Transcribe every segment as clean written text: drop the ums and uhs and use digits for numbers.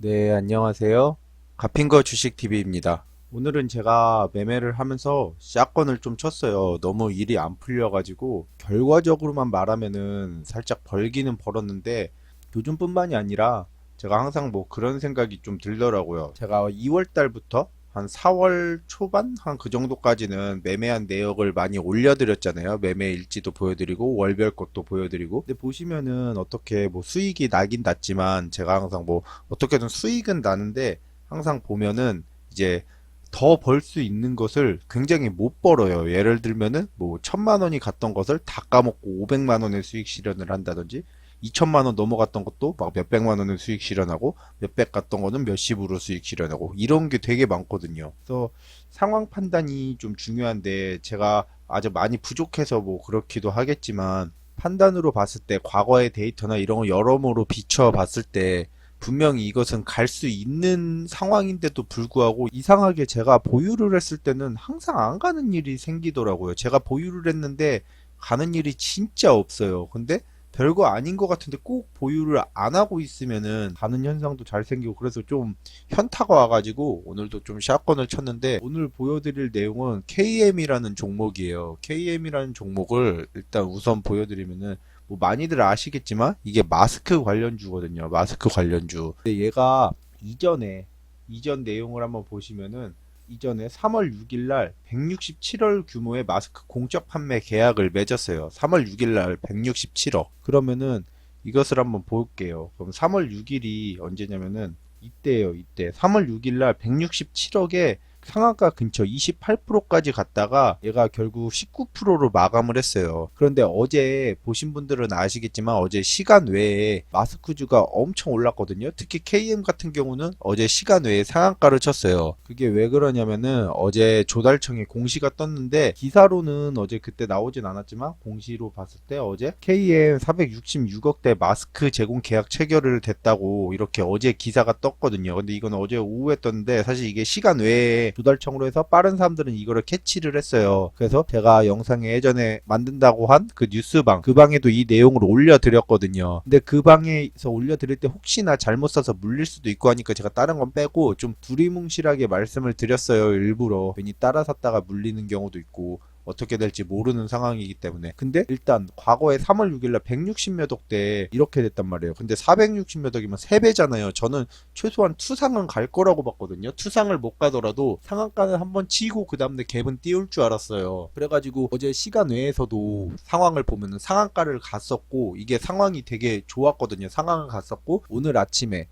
네, 안녕하세요. 가핑거 주식TV입니다. 오늘은 제가 매매를 하면서 샷건을 좀 쳤어요. 너무 일이 안 풀려가지고 결과적으로만 말하면은 살짝 벌기는 벌었는데 요즘뿐만이 아니라 제가 항상 뭐 그런 생각이 좀 들더라고요. 제가 2월 달부터 한 4월 초반 한 그 정도까지는 매매한 내역을 많이 올려드렸잖아요. 매매 일지도 보여드리고 월별 것도 보여드리고. 근데 보시면은 어떻게 뭐 수익이 나긴 났지만 제가 항상 뭐 어떻게든 수익은 나는데 항상 보면은 이제 더 벌 수 있는 것을 굉장히 못 벌어요. 예를 들면은 뭐 1,000만 원이 갔던 것을 다 까먹고 500만 원의 수익 실현을 한다든지 2천만 원 넘어갔던 것도 막 몇백만 원의 수익 실현하고 몇백 갔던 거는 몇십으로 수익 실현하고 이런 게 되게 많거든요. 그래서 상황 판단이 좀 중요한데 제가 아주 많이 부족해서 뭐 그렇기도 하겠지만 판단으로 봤을 때 과거의 데이터나 이런 거 여러모로 비춰 봤을 때 분명히 이것은 갈 수 있는 상황인데도 불구하고 이상하게 제가 보유를 했을 때는 항상 안 가는 일이 생기더라고요. 제가 보유를 했는데 가는 일이 진짜 없어요. 근데 별거 아닌 것 같은데 꼭 보유를 안 하고 있으면은 가는 현상도 잘 생기고 그래서 좀 현타가 와가지고 오늘도 좀 샷건을 쳤는데 오늘 보여드릴 내용은 KM이라는 종목이에요. KM이라는 종목을 일단 우선 보여드리면은 뭐 많이들 아시겠지만 이게 마스크 관련주거든요. 마스크 관련주. 근데 얘가 이전 내용을 한번 보시면은 이전에 3월 6일 날 167억 규모의 마스크 공적 판매 계약을 맺었어요. 3월 6일 날 167억. 그러면은 이것을 한번 볼게요. 그럼 3월 6일이 언제냐면은 이때예요. 이때 3월 6일 날 167억에 상한가 근처 28%까지 갔다가 얘가 결국 19%로 마감을 했어요. 그런데 어제 보신 분들은 아시겠지만 어제 시간 외에 마스크주가 엄청 올랐거든요. 특히 KM 같은 경우는 어제 시간 외에 상한가를 쳤어요. 그게 왜 그러냐면은 어제 조달청에 공시가 떴는데 기사로는 어제 그때 나오진 않았지만 공시로 봤을 때 어제 KM 466억대 마스크 제공 계약 체결을 됐다고 이렇게 어제 기사가 떴거든요. 근데 이건 어제 오후에 떴는데 사실 이게 시간 외에 조달청으로 해서 빠른 사람들은 이거를 캐치를 했어요. 그래서 제가 영상에 예전에 만든다고 한 그 뉴스방 그 방에도 이 내용을 올려드렸거든요. 근데 그 방에서 올려드릴 때 혹시나 잘못 써서 물릴 수도 있고 하니까 제가 다른 건 빼고 좀 두리뭉실하게 말씀을 드렸어요. 일부러 괜히 따라 샀다가 물리는 경우도 있고 어떻게 될지 모르는 상황이기 때문에. 근데 일단 과거에 3월 6일날 160몇 억대 이렇게 됐단 말이에요. 근데 460몇 억이면 3배잖아요. 저는 최소한 투상은 갈 거라고 봤거든요. 투상을 못 가더라도 상한가는 한번 치고 그 다음에 갭은 띄울 줄 알았어요. 그래가지고 어제 시간 외에서도 상황을 보면은 상한가를 갔었고 이게 상황이 되게 좋았거든요. 상황을 갔었고 오늘 아침에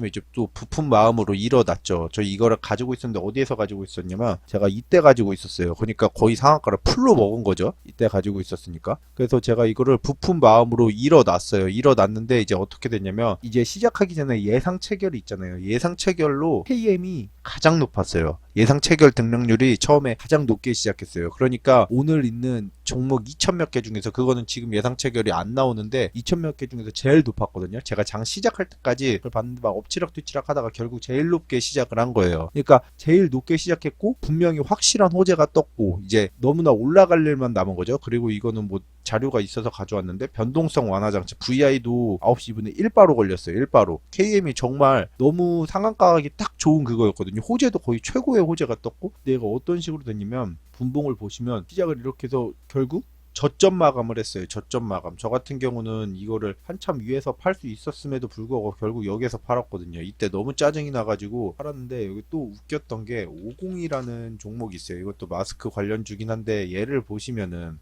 이제 또 부푼 마음으로 일어났죠. 저 이거를 가지고 있었는데 어디에서 가지고 있었냐면 제가 이때 가지고 있었어요. 그러니까 거의 상한가를 풀로 먹은 거죠. 이때 가지고 있었으니까. 그래서 제가 이거를 부푼 마음으로 일어났어요. 일어났는데 이제 어떻게 됐냐면 이제 시작하기 전에 예상 체결이 있잖아요. 예상 체결로 KM이 가장 높았어요. 예상 체결 등락률이 처음에 가장 높게 시작했어요. 그러니까 오늘 있는 종목 2천 몇 개 중에서 그거는 지금 예상 체결이 안 나오는데 2천 몇 개 중에서 제일 높았거든요. 제가 장 시작할 때까지 그걸 봤는데 막 엎치락뒤치락 하다가 결국 제일 높게 시작을 한 거예요. 그러니까 제일 높게 시작했고 분명히 확실한 호재가 떴고 이제 너무나 올라갈 일만 남은 거죠. 그리고 이거는 뭐 자료가 있어서 가져왔는데 변동성 완화 장치 VI도 9시 2분에 1바로 걸렸어요. 1바로. KM이 정말 너무 상한가하기 딱 좋은 그거였거든요. 호재도 거의 최고의 호재가 떴고 내가 어떤 식으로 됐냐면 분봉을 보시면 시작을 이렇게 해서 결국 저점 마감을 했어요. 저점 마감. 저 같은 경우는 이거를 한참 위에서 팔 수 있었음에도 불구하고 결국 여기에서 팔았거든요. 이때 너무 짜증이 나가지고 팔았는데 여기 또 웃겼던 게 50이라는 종목이 있어요. 이것도 마스크 관련주긴 한데 얘를 보시면은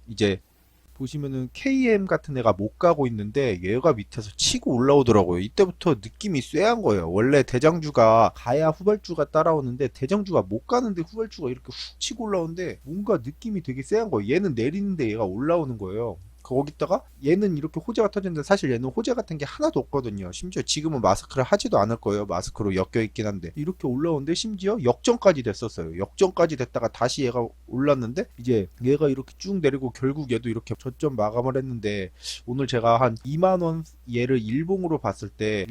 이제 보시면은 KM 같은 애가 못 가고 있는데 얘가 밑에서 치고 올라오더라고요. 이때부터 느낌이 쎄한 거예요. 원래 대장주가 가야 후발주가 따라오는데 대장주가 못 가는데 후발주가 이렇게 훅 치고 올라오는데 뭔가 느낌이 되게 쎄한 거예요. 얘는 내리는데 얘가 올라오는 거예요. 거기다가 얘는 이렇게 호재가 터졌는데 사실 얘는 호재 같은 게 하나도 없거든요. 심지어 지금은 마스크를 하지도 않을 거예요. 마스크로 엮여 있긴 한데 이렇게 올라오는데 심지어 역전까지 됐었어요. 역전까지 됐다가 다시 얘가 올랐는데 이제 얘가 이렇게 쭉 내리고 결국 얘도 이렇게 저점 마감을 했는데 오늘 제가 한 2만 원 얘를 일봉으로 봤을 때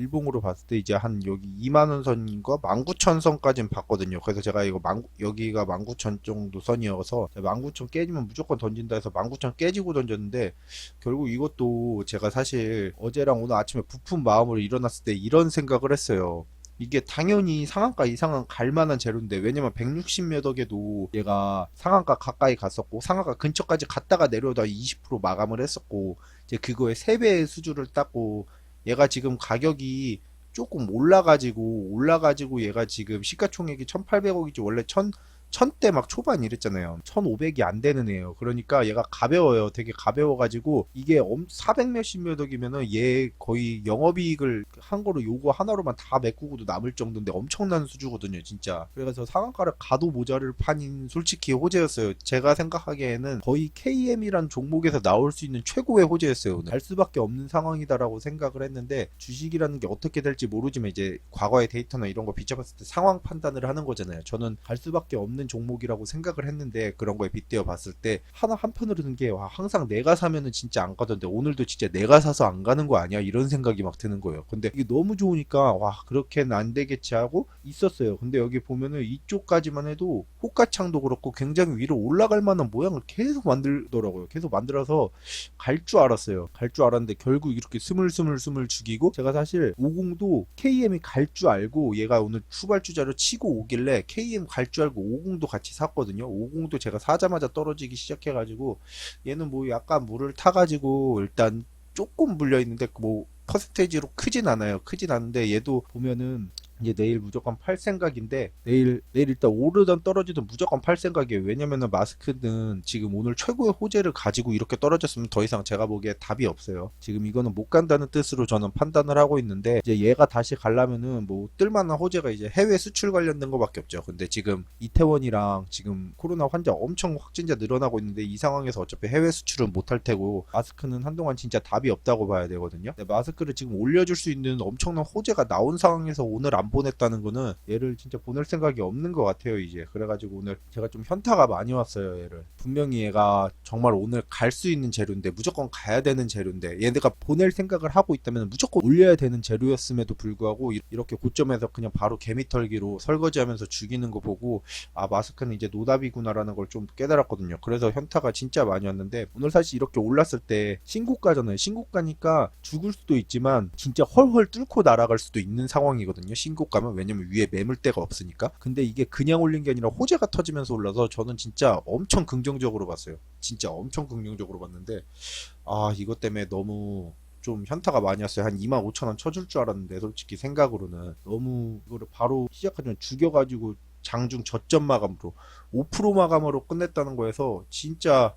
이제 한 여기 2만 원 선인가 19,000선까지는 봤거든요. 그래서 제가 이거 여기가 19,000 정도 선이어서 19,000 깨지면 무조건 던진다 해서 19,000 깨지고 던졌는데, 결국 이것도 제가 사실 어제랑 오늘 아침에 부푼 마음으로 일어났을 때 이런 생각을 했어요. 이게 당연히 상한가 이상은 갈 만한 재료인데, 왜냐면 160 몇 억에도 얘가 상한가 가까이 갔었고 상한가 근처까지 갔다가 내려오다 20% 마감을 했었고, 이제 그거의 3배의 수주를 땄고, 얘가 지금 가격이 조금 올라가지고 얘가 지금 시가총액이 1800억이지 원래 1000대 막 초반 이랬잖아요. 1500이 안 되는 애예요. 그러니까 얘가 가벼워요. 되게 가벼워가지고 이게 400 몇십 몇 억이면은 얘 거의 영업이익을 한 거로 요거 하나로만 다 메꾸고도 남을 정도인데 엄청난 수주거든요, 진짜. 그래서 상한가를 가도 모자를 판인 솔직히 호재였어요. 제가 생각하기에는 거의 KM이란 종목에서 나올 수 있는 최고의 호재였어요. 오늘 갈 수밖에 없는 상황이다라고 생각을 했는데, 주식이라는 게 어떻게 될지 모르지만 이제 과거의 데이터나 이런 거 비춰봤을 때 상황 판단을 하는 거잖아요. 저는 갈 수밖에 없는 종목이라고 생각을 했는데, 그런 거에 빗대어 봤을 때 하나 한편으로 든 게, 와, 항상 내가 사면은 진짜 안 가던데 오늘도 진짜 내가 사서 안 가는 거 아니야? 이런 생각이 막 드는 거예요. 근데 이게 너무 좋으니까 와, 그렇게는 안 되겠지 하고 있었어요. 근데 여기 보면은 이쪽까지만 해도 호가창도 그렇고 굉장히 위로 올라갈 만한 모양을 계속 만들더라고요. 계속 만들어서 갈 줄 알았어요. 갈 줄 알았는데 결국 이렇게 스물스물 죽이고, 제가 사실 50도 KM이 갈 줄 알고 얘가 오늘 후발주자로 치고 오길래 KM 갈 줄 알고 50도 같이 샀거든요. 50도 제가 사자마자 떨어지기 시작해가지고 얘는 뭐 약간 물을 타가지고 일단 조금 물려 있는데 뭐 퍼센테이지로 크진 않은데, 얘도 보면은 이제 내일 무조건 팔 생각인데, 내일 일단 오르던 떨어지든 무조건 팔 생각이에요. 왜냐면은 마스크는 지금 오늘 최고의 호재를 가지고 이렇게 떨어졌으면 더 이상 제가 보기에 답이 없어요. 지금 이거는 못 간다는 뜻으로 저는 판단을 하고 있는데, 이제 얘가 다시 가려면은 뭐 뜰만한 호재가 이제 해외 수출 관련된 거밖에 없죠. 근데 지금 이태원이랑 지금 코로나 환자 엄청 확진자 늘어나고 있는데, 이 상황에서 어차피 해외 수출은 못 할 테고 마스크는 한동안 진짜 답이 없다고 봐야 되거든요. 근데 마스크를 지금 올려줄 수 있는 엄청난 호재가 나온 상황에서 오늘 안 보냈다는 거는 얘를 진짜 보낼 생각이 없는 것 같아요, 이제. 그래가지고 오늘 제가 좀 현타가 많이 왔어요, 얘를. 분명히 얘가 정말 오늘 갈 수 있는 재료인데, 무조건 가야 되는 재료인데, 얘네가 보낼 생각을 하고 있다면 무조건 올려야 되는 재료였음에도 불구하고 이렇게 고점에서 그냥 바로 개미털기로 설거지하면서 죽이는 거 보고, 아, 마스크는 이제 노답이구나라는 걸 좀 깨달았거든요. 그래서 현타가 진짜 많이 왔는데, 오늘 사실 이렇게 올랐을 때 신고가잖아요. 신고가니까 죽을 수도 있지만 진짜 헐헐 뚫고 날아갈 수도 있는 상황이거든요. 신고가면. 왜냐면 위에 매물대가 없으니까. 근데 이게 그냥 올린 게 아니라 호재가 터지면서 올라서 저는 진짜 엄청 긍정적으로 봤어요. 진짜 엄청 긍정적으로 봤는데, 아, 이것 때문에 너무 좀 현타가 많이 왔어요. 한 25,000원 쳐줄 줄 알았는데, 솔직히 생각으로는 너무 이거를 바로 시작하면 죽여가지고 장중 저점 마감으로 5% 마감으로 끝냈다는 거에서 진짜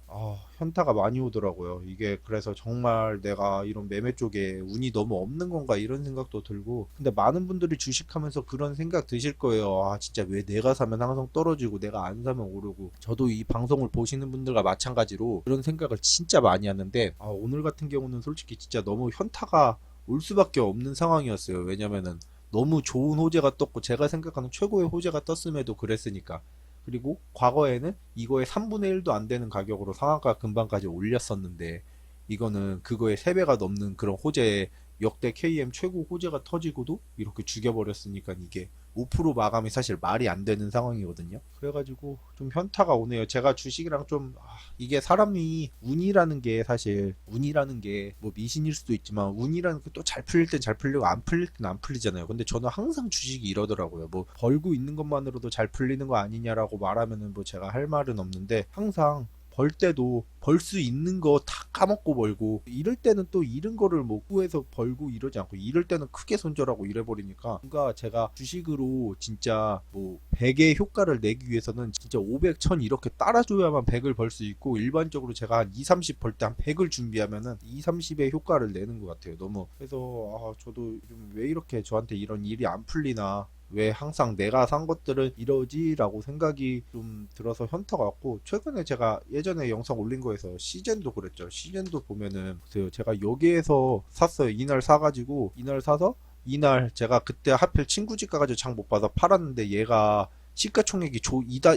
현타가 많이 오더라고요. 이게 그래서 정말 내가 이런 매매 쪽에 운이 너무 없는 건가 이런 생각도 들고, 근데 많은 분들이 주식하면서 그런 생각 드실 거예요. 아, 진짜 왜 내가 사면 항상 떨어지고 내가 안 사면 오르고. 저도 이 방송을 보시는 분들과 마찬가지로 그런 생각을 진짜 많이 하는데, 오늘 같은 경우는 솔직히 진짜 너무 현타가 올 수밖에 없는 상황이었어요. 왜냐면은 너무 좋은 호재가 떴고 제가 생각하는 최고의 호재가 떴음에도 그랬으니까. 그리고 과거에는 이거의 3분의 1도 안 되는 가격으로 상한가 근방까지 올렸었는데, 이거는 그거의 3배가 넘는 그런 호재에 역대 KM 최고 호재가 터지고도 이렇게 죽여버렸으니까 이게 5% 마감이 사실 말이 안 되는 상황이거든요. 그래가지고 좀 현타가 오네요. 제가 주식이랑 좀 이게 사람이 운이라는 게, 사실 운이라는 게 뭐 미신일 수도 있지만 운이라는 게 또 잘 풀릴 땐 잘 풀리고 안 풀릴 땐 안 풀리잖아요. 근데 저는 항상 주식이 이러더라고요. 뭐 벌고 있는 것만으로도 잘 풀리는 거 아니냐라고 말하면은 뭐 제가 할 말은 없는데, 항상 벌 때도 벌 수 있는 거 다 까먹고 벌고, 이럴 때는 또 잃은 거를 뭐 구해서 벌고 이러지 않고, 이럴 때는 크게 손절하고 이래버리니까, 뭔가 제가 주식으로 진짜 뭐 100의 효과를 내기 위해서는 진짜 500, 1000 이렇게 따라줘야만 100을 벌 수 있고, 일반적으로 제가 한 2, 30 벌 때 한 100을 준비하면은 2, 30의 효과를 내는 것 같아요. 너무. 그래서 저도 좀 왜 이렇게 저한테 이런 일이 안 풀리나, 왜 항상 내가 산 것들은 이러지? 라고 생각이 좀 들어서 현타가 왔고, 최근에 제가 예전에 영상 올린 거에서 시젠도 그랬죠. 시젠도 보면은 보세요. 제가 여기에서 샀어요. 이날 사가지고, 이날 사서 이날 제가 그때 하필 친구 집 가가지고 장 못 봐서 팔았는데, 얘가 시가총액이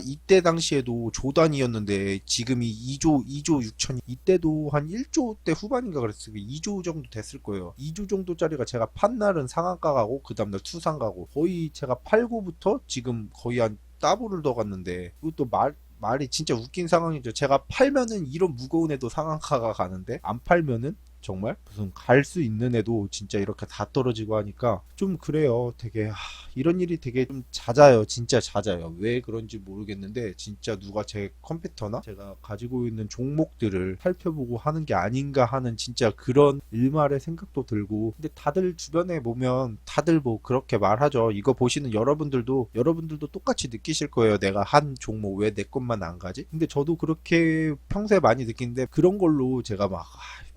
이때 당시에도 조단위였는데 지금이 2조 6천이 이때도 한 1조대 후반인가 그랬어요. 2조 정도 됐을 거예요. 2조 정도짜리가 제가 판 날은 상한가 가고 그 다음날 투상 가고 거의 제가 팔고부터 지금 거의 한 더블을 더 갔는데 이것도 말이 진짜 웃긴 상황이죠. 제가 팔면은 이런 무거운 애도 상한가가 가는데 안 팔면은 정말 무슨 갈 수 있는 애도 진짜 이렇게 다 떨어지고 하니까 좀 그래요. 되게 이런 일이 되게 좀 잦아요. 진짜 잦아요. 왜 그런지 모르겠는데 진짜 누가 제 컴퓨터나 제가 가지고 있는 종목들을 살펴보고 하는 게 아닌가 하는 진짜 그런 일말의 생각도 들고 근데 다들 주변에 보면 다들 뭐 그렇게 말하죠. 이거 보시는 여러분들도 똑같이 느끼실 거예요. 내가 한 종목 왜 내 것만 안 가지? 근데 저도 그렇게 평소에 많이 느끼는데 그런 걸로 제가 막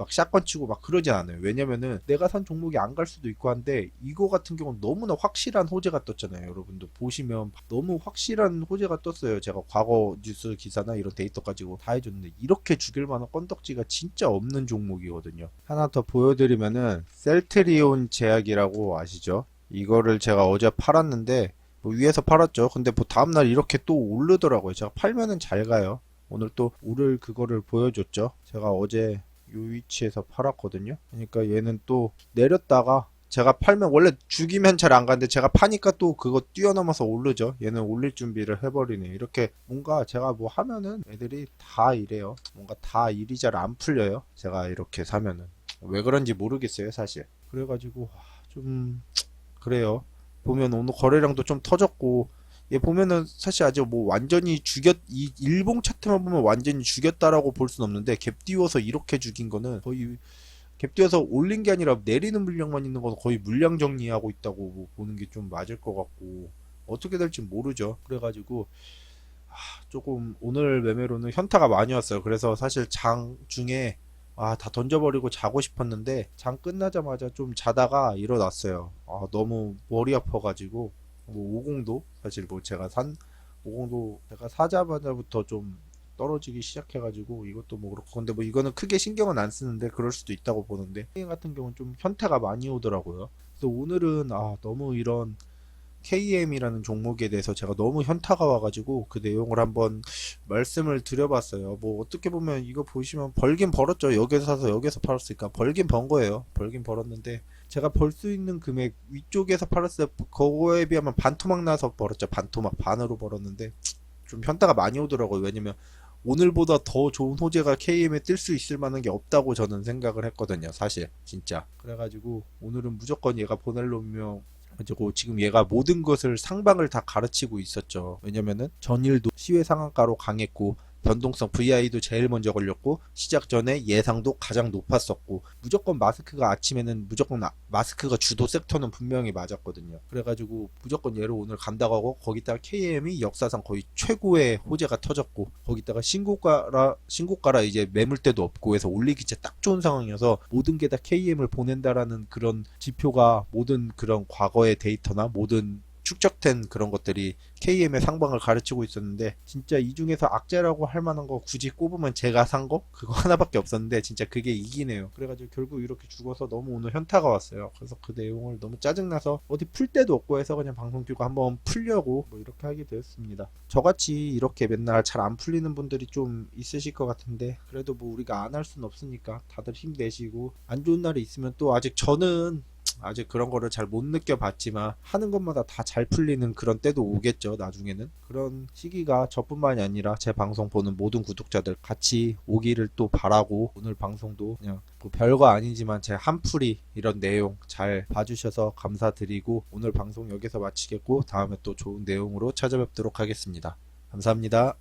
샷건 치고 막 그러진 않아요. 왜냐면은 내가 산 종목이 안 갈 수도 있고 한데 이거 같은 경우는 너무나 확실한 호재가 떴잖아요. 여러분들 보시면 너무 확실한 호재가 떴어요. 제가 과거 뉴스 기사나 이런 데이터 가지고 다 해줬는데 이렇게 죽일 만한 건덕지가 진짜 없는 종목이거든요. 하나 더 보여드리면은 셀트리온 제약이라고 아시죠? 이거를 제가 어제 팔았는데 뭐 위에서 팔았죠. 근데 뭐 다음날 이렇게 또 오르더라고요. 제가 팔면은 잘 가요. 오늘 또 오를 그거를 보여줬죠. 제가 어제 요 위치에서 팔았거든요. 그러니까 얘는 또 내렸다가 제가 팔면 원래 죽이면 잘 안 가는데 제가 파니까 또 그거 뛰어넘어서 오르죠. 얘는 올릴 준비를 해버리네. 이렇게 뭔가 제가 뭐 하면은 애들이 다 이래요. 뭔가 다 일이 잘 안 풀려요. 제가 이렇게 사면은 왜 그런지 모르겠어요, 사실. 그래가지고 좀 그래요. 보면 오늘 거래량도 좀 터졌고 얘 보면은 사실 아직 뭐 완전히 이 일봉 차트만 보면 완전히 죽였다라고 볼 순 없는데 갭 띄워서 이렇게 죽인 거는 거의 갭 띄워서 올린 게 아니라 내리는 물량만 있는 건 거의 물량 정리하고 있다고 뭐 보는 게 좀 맞을 것 같고 어떻게 될지 모르죠. 그래가지고 조금 오늘 매매로는 현타가 많이 왔어요. 그래서 사실 장 중에 다 던져버리고 자고 싶었는데 장 끝나자마자 좀 자다가 일어났어요. 너무 머리 아파가지고 뭐 50도 사실 뭐 제가 산 50도 제가 사자마자부터 좀 떨어지기 시작해가지고 이것도 뭐 그렇고 근데 뭐 이거는 크게 신경은 안 쓰는데 그럴 수도 있다고 보는데 게임 같은 경우는 좀 현타가 많이 오더라고요. 그래서 오늘은 너무 이런 KM이라는 종목에 대해서 제가 너무 현타가 와가지고 그 내용을 한번 말씀을 드려봤어요. 뭐 어떻게 보면 이거 보시면 벌긴 벌었죠. 여기서 사서 여기서 팔았으니까 벌긴 번 거예요. 벌긴 벌었는데 제가 벌 수 있는 금액 위쪽에서 팔았을 때 그거에 비하면 반토막 나서 벌었죠. 반토막 반으로 벌었는데 좀 현타가 많이 오더라고요. 왜냐면 오늘보다 더 좋은 호재가 KM에 뜰 수 있을 만한 게 없다고 저는 생각을 했거든요. 사실 진짜. 그래가지고 오늘은 무조건 얘가 보낼 놈이면 그리고 지금 얘가 모든 것을 상방을 다 가르치고 있었죠. 왜냐면은 전일도 시외 상한가로 강했고 변동성 VI도 제일 먼저 걸렸고 시작 전에 예상도 가장 높았었고 무조건 마스크가 아침에는 무조건 마스크가 주도 섹터는 분명히 맞았거든요. 그래가지고 무조건 얘를 오늘 간다고 하고 거기다가 KM이 역사상 거의 최고의 호재가 터졌고 거기다가 신고가라 이제 매물대도 없고 해서 올리기 진짜 딱 좋은 상황이어서 모든 게 다 KM을 보낸다라는 그런 지표가 모든 그런 과거의 데이터나 모든 축적된 그런 것들이 KM의 상방을 가르치고 있었는데 진짜 이 중에서 악재라고 할 만한 거 굳이 꼽으면 제가 산 거? 그거 하나밖에 없었는데 진짜 그게 이기네요. 그래가지고 결국 이렇게 죽어서 너무 오늘 현타가 왔어요. 그래서 그 내용을 너무 짜증나서 어디 풀 데도 없고 해서 그냥 방송 켜고 한번 풀려고 뭐 이렇게 하게 되었습니다. 저같이 이렇게 맨날 잘 안 풀리는 분들이 좀 있으실 것 같은데 그래도 뭐 우리가 안 할 수는 없으니까 다들 힘내시고 안 좋은 날이 있으면 또 아직 그런 거를 잘 못 느껴봤지만 하는 것마다 다 잘 풀리는 그런 때도 오겠죠. 나중에는 그런 시기가 저뿐만이 아니라 제 방송 보는 모든 구독자들 같이 오기를 또 바라고 오늘 방송도 그냥 뭐 별거 아니지만 제 한풀이 이런 내용 잘 봐주셔서 감사드리고 오늘 방송 여기서 마치겠고 다음에 또 좋은 내용으로 찾아뵙도록 하겠습니다. 감사합니다.